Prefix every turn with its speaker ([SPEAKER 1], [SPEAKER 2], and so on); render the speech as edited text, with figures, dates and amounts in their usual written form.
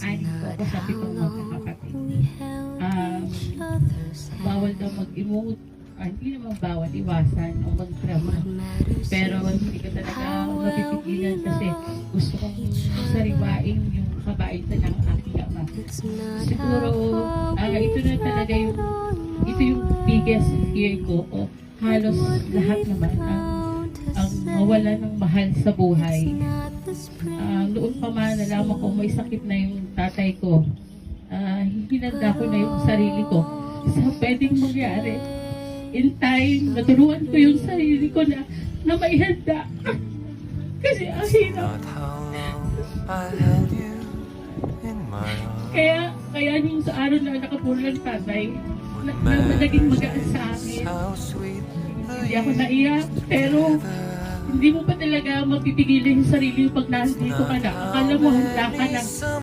[SPEAKER 1] anim po ako sa pitong magkakapatid. Bawal daw mag-emote. Hindi naman bawal, iwasan o mag-drama. Pero hindi ko talaga mapipigilan kasi gusto kong sariwain yung kabaitan ng aking ama. Siguro, ito na talaga ito yung biggest fear ko. O halos lahat naman ang mawala ng mahal sa buhay. Noon pa man, nalaman ko may sakit na yung tatay ko. Hinanda ko na yung sarili ko sa pwedeng mangyari. In time, naturuan ko yung sarili ko na may handa. Kasi ang hirap. Kaya yung sa araw na nakapuro ng tatay, naging magaan sa akin. Hindi ako naiyak, pero hindi mo pa talaga mapipigilan yung sarili mo pag nandito ka na. Akala mo handa ka na.